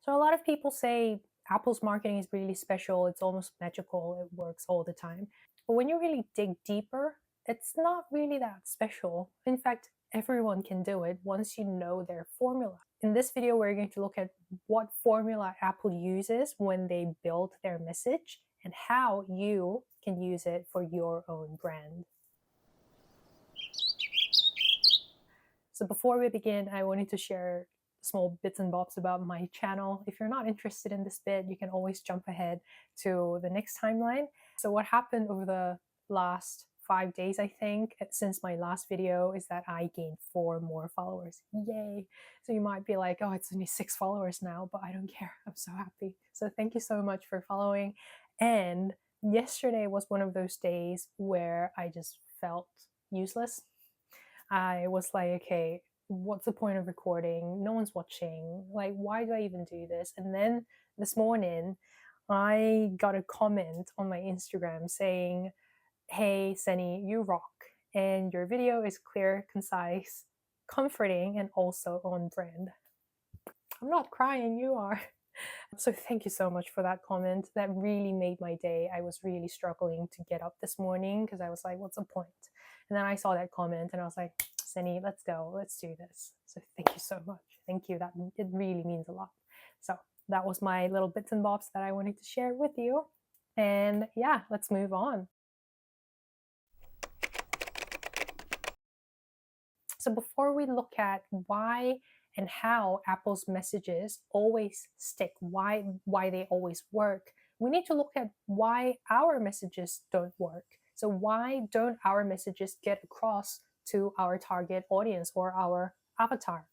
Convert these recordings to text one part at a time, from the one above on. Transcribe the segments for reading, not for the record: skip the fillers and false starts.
So a lot of people say Apple's marketing is really special, it's almost magical, it works all the time. But when you really dig deeper, it's not really that special. In fact, everyone can do it once you know their formula. In this video, we're going to look at what formula Apple uses when they build their message and how you can use it for your own brand. So before we begin, I wanted to share small bits and bobs about my channel. If you're not interested in this bit, you can always jump ahead to the next timeline. So what happened over the last 5 days, I think, since my last video is that I gained 4 more followers. Yay! So you might be like, oh, it's only 6 followers now, but I don't care. I'm so happy. So thank you so much for following. And yesterday was one of those days where I just felt useless. I was like, okay, what's the point of recording? No one's watching. Like, why do I even do this? And then this morning, I got a comment on my Instagram saying, hey, Senny, you rock. And your video is clear, concise, comforting, and also on brand. I'm not crying, you are. So thank you so much for that comment. That really made my day. I was really struggling to get up this morning because I was like, what's the point? And then I saw that comment and I was like, Senny, let's go. Let's do this. So thank you so much. Thank you. That it really means a lot. So that was my little bits and bobs that I wanted to share with you. And yeah, let's move on. So before we look at why and how Apple's messages always stick, why they always work, we need to look at why our messages don't work. So why don't our messages get across to our target audience or our avatar?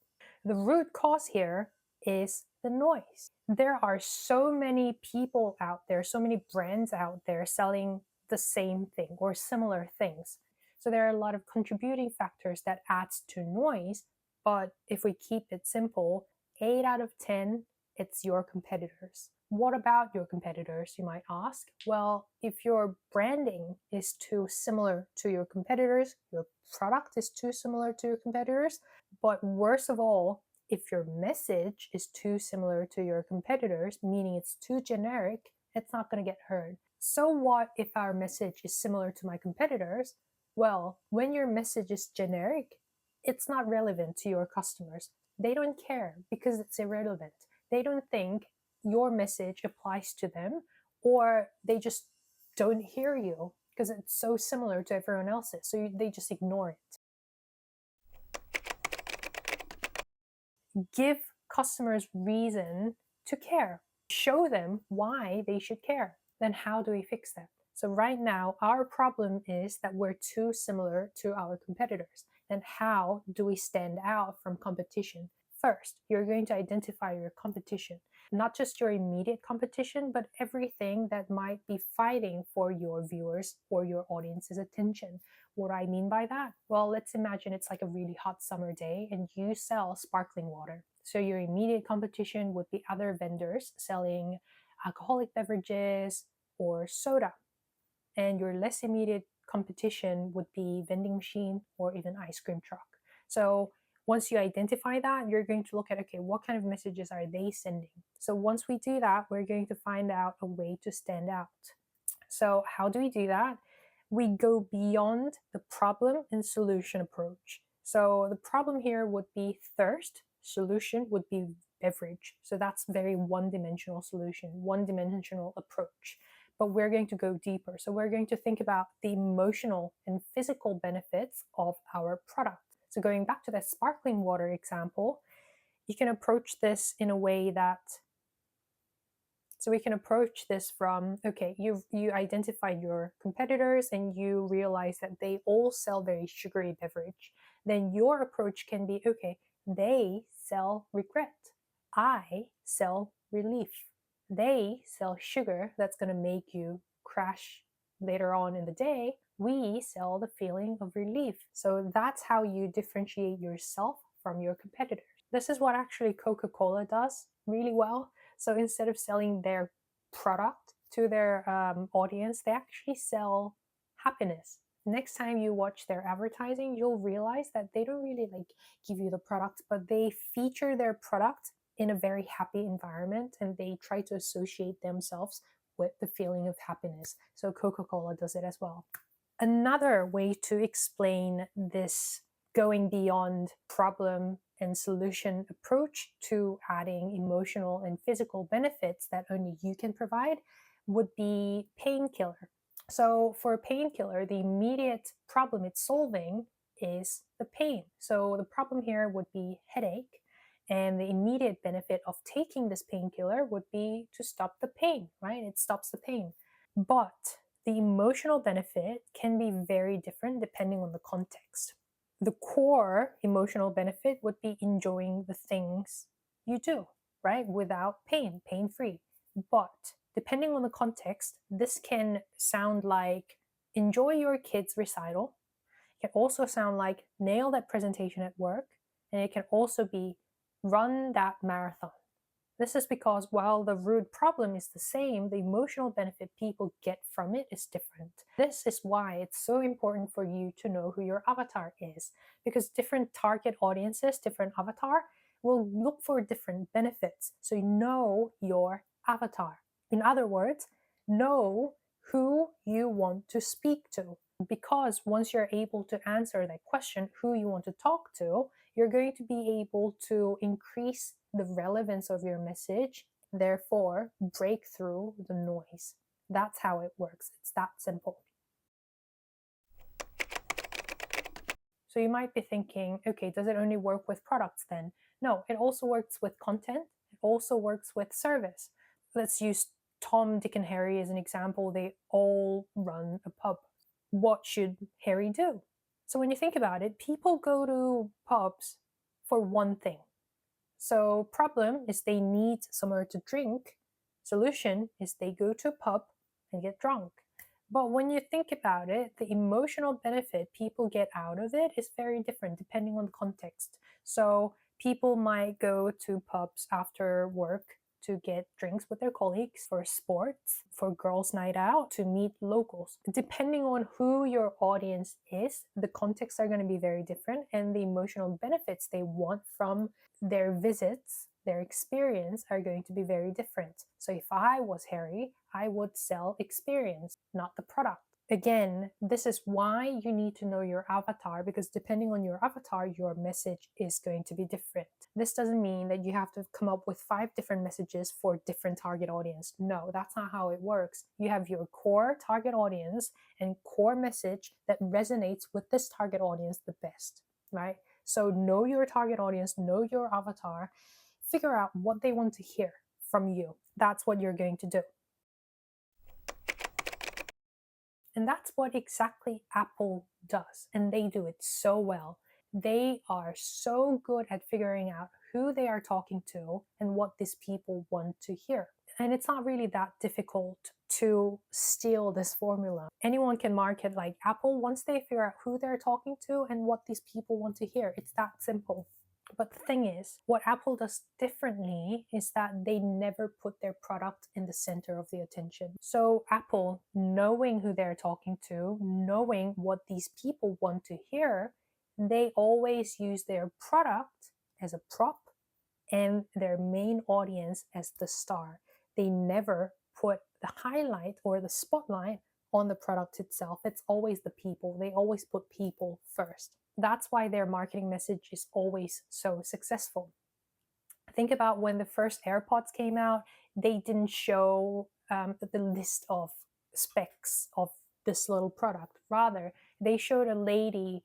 The root cause here is the noise. There are so many people out there, so many brands out there selling the same thing or similar things. So there are a lot of contributing factors that adds to noise, but if we keep it simple, 8 out of 10, it's your competitors. What about your competitors, you might ask? Well, if your branding is too similar to your competitors, your product is too similar to your competitors, but worst of all, if your message is too similar to your competitors, meaning it's too generic, it's not going to get heard. So what if our message is similar to my competitors? Well, when your message is generic, it's not relevant to your customers. They don't care because it's irrelevant. They don't think your message applies to them, or they just don't hear you because it's so similar to everyone else's. So they just ignore it. Give customers reason to care. Show them why they should care. Then how do we fix that? So right now, our problem is that we're too similar to our competitors. Then how do we stand out from competition? First, you're going to identify your competition, not just your immediate competition, but everything that might be fighting for your viewers or your audience's attention. What do I mean by that? Well, let's imagine it's like a really hot summer day and you sell sparkling water. So your immediate competition would be other vendors selling alcoholic beverages or soda. And your less immediate competition would be vending machine or even ice cream truck. So once you identify that, you're going to look at, okay, what kind of messages are they sending? So once we do that, we're going to find out a way to stand out. So how do we do that? We go beyond the problem and solution approach. So the problem here would be thirst, solution would be beverage. So that's very one-dimensional solution, one-dimensional approach. But we're going to go deeper. So we're going to think about the emotional and physical benefits of our product. So going back to that sparkling water example, you can approach this in a way that so we can approach this from, okay, you identified your competitors and you realize that they all sell very sugary beverage. Then your approach can be, okay, they sell regret. I sell relief. They sell sugar that's going to make you crash later on in the day. We sell the feeling of relief. So that's how you differentiate yourself from your competitors. This is what actually Coca-Cola does really well. So instead of selling their product to their audience, they actually sell happiness. Next time you watch their advertising, you'll realize that they don't really like give you the product, but they feature their product in a very happy environment and they try to associate themselves with the feeling of happiness. So Coca-Cola does it as well. Another way to explain this going beyond problem and solution approach to adding emotional and physical benefits that only you can provide would be painkiller. So for a painkiller, the immediate problem it's solving is the pain. So the problem here would be headache, and the immediate benefit of taking this painkiller would be to stop the pain, right? It stops the pain. But the emotional benefit can be very different depending on the context. The core emotional benefit would be enjoying the things you do, right? Without pain, pain free. But depending on the context, this can sound like enjoy your kids' recital. It can also sound like nail that presentation at work. And it can also be run that marathon. This is because while the root problem is the same, the emotional benefit people get from it is different. This is why it's so important for you to know who your avatar is, because different target audiences, different avatar, will look for different benefits. So you know your avatar. In other words, know who you want to speak to. Because once you're able to answer that question, who you want to talk to, you're going to be able to increase the relevance of your message, therefore break through the noise. That's how it works. It's that simple. So you might be thinking, okay, does it only work with products then? No, it also works with content. It also works with service. Let's use Tom, Dick, and Harry as an example. They all run a pub. What should Harry do? So when you think about it, people go to pubs for one thing. So problem is they need somewhere to drink. Solution is they go to a pub and get drunk. But when you think about it, the emotional benefit people get out of it is very different depending on the context. So people might go to pubs after work to get drinks with their colleagues, for sports, for girls' night out, to meet locals. Depending on who your audience is, the contexts are going to be very different, and the emotional benefits they want from their visits, their experience, are going to be very different. So if I was Harry, I would sell experience, not the product. Again, this is why you need to know your avatar, because depending on your avatar, your message is going to be different. This doesn't mean that you have to come up with 5 different messages for different target audience. No, that's not how it works. You have your core target audience and core message that resonates with this target audience the best, right? So know your target audience, know your avatar, figure out what they want to hear from you. That's what you're going to do. And that's what exactly Apple does. And they do it so well. They are so good at figuring out who they are talking to and what these people want to hear. And it's not really that difficult to steal this formula. Anyone can market like Apple once they figure out who they're talking to and what these people want to hear. It's that simple. But the thing is, what Apple does differently is that they never put their product in the center of the attention. So Apple, knowing who they're talking to, knowing what these people want to hear, they always use their product as a prop and their main audience as the star. They never put the highlight or the spotlight on the product itself. It's always the people. They always put people first. That's why their marketing message is always so successful. Think about when the first AirPods came out, they didn't show the list of specs of this little product. Rather, they showed a lady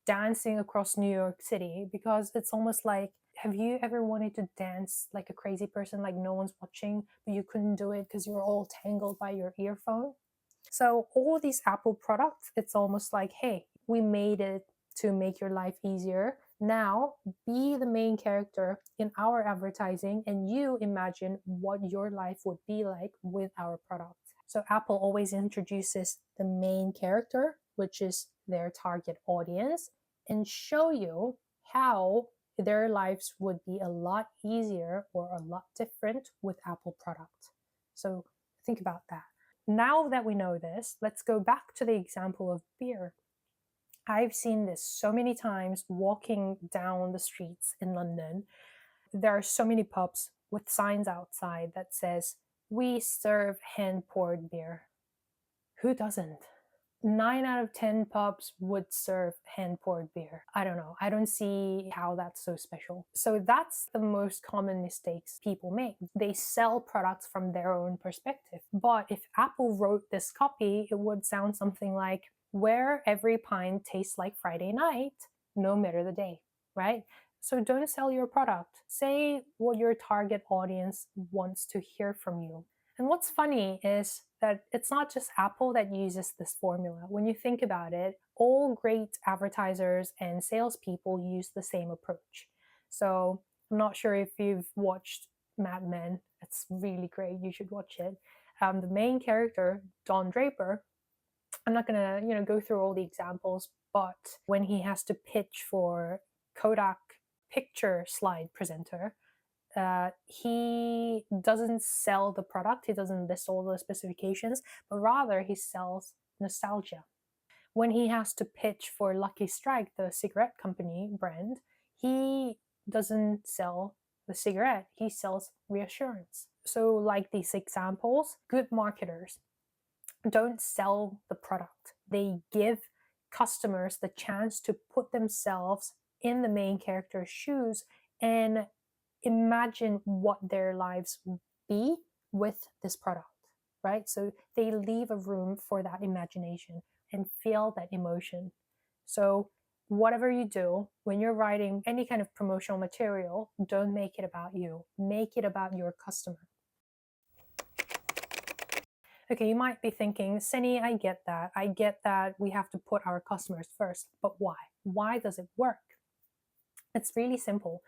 dancing across New York City, because it's almost like, have you ever wanted to dance like a crazy person, like no one's watching, but you couldn't do it because you're all tangled by your earphone? So all these Apple products, it's almost like, hey, we made it to make your life easier. Now be the main character in our advertising and you imagine what your life would be like with our product. So Apple always introduces the main character, which is their target audience, and show you how their lives would be a lot easier or a lot different with Apple product. So think about that. Now that we know this, let's go back to the example of beer. I've seen this so many times walking down the streets in London. There are so many pubs with signs outside that says, "We serve hand-poured beer." Who doesn't? 9 out of 10 pubs would serve hand-poured beer. I don't know. I don't see how that's so special. So that's the most common mistakes people make. They sell products from their own perspective. But if Apple wrote this copy, it would sound something like, "Where every pint tastes like Friday night, no matter the day," right? So don't sell your product. Say what your target audience wants to hear from you. And what's funny is that it's not just Apple that uses this formula. When you think about it, all great advertisers and salespeople use the same approach. So I'm not sure if you've watched Mad Men. It's really great. You should watch it. The main character, Don Draper, I'm not gonna go through all the examples, but when he has to pitch for Kodak picture slide presenter, he doesn't sell the product, he doesn't list all the specifications, but rather he sells nostalgia. When he has to pitch for Lucky Strike, the cigarette company brand, he doesn't sell the cigarette, he sells reassurance. So, like these examples, good marketers don't sell the product, they give customers the chance to put themselves in the main character's shoes and imagine what their lives would be with this product, right? So they leave a room for that imagination and feel that emotion. So, whatever you do, when you're writing any kind of promotional material, don't make it about you, make it about your customer. Okay, you might be thinking, Senny, I get that. I get that we have to put our customers first, but why? Why does it work? It's really simple.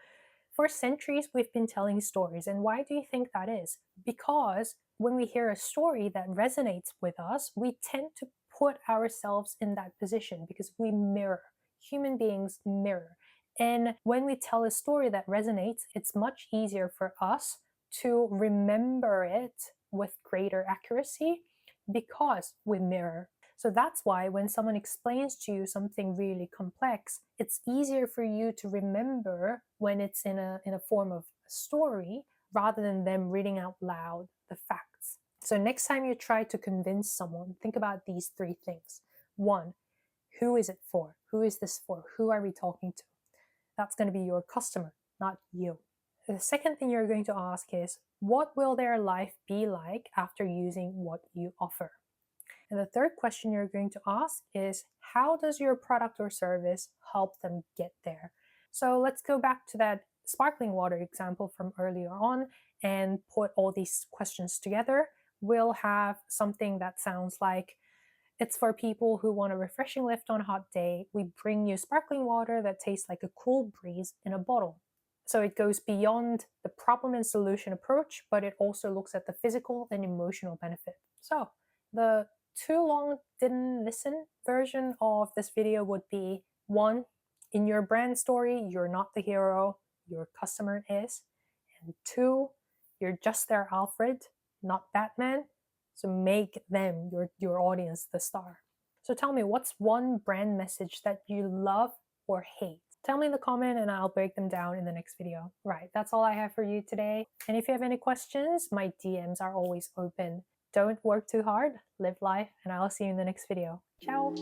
For centuries, we've been telling stories. And why do you think that is? Because when we hear a story that resonates with us, we tend to put ourselves in that position because we mirror. Human beings mirror. And when we tell a story that resonates, it's much easier for us to remember it with greater accuracy because we mirror. So that's why when someone explains to you something really complex, it's easier for you to remember when it's in a form of a story rather than them reading out loud the facts. So next time you try to convince someone, think about these 3 things. 1, who is it for? Who is this for? Who are we talking to? That's going to be your customer, not you. The second thing you're going to ask is, what will their life be like after using what you offer? And the third question you're going to ask is, how does your product or service help them get there? So let's go back to that sparkling water example from earlier on and put all these questions together. We'll have something that sounds like, it's for people who want a refreshing lift on a hot day. We bring you sparkling water that tastes like a cool breeze in a bottle. So it goes beyond the problem and solution approach, but it also looks at the physical and emotional benefit. So the too long didn't listen version of this video would be, 1, in your brand story, you're not the hero, your customer is. And 2, you're just their Alfred, not Batman. So make them, your audience, the star. So tell me, what's one brand message that you love or hate? Tell me in the comment and I'll break them down in the next video. Right, that's all I have for you today. And if you have any questions, my DMs are always open. Don't work too hard, live life, and I'll see you in the next video. Ciao!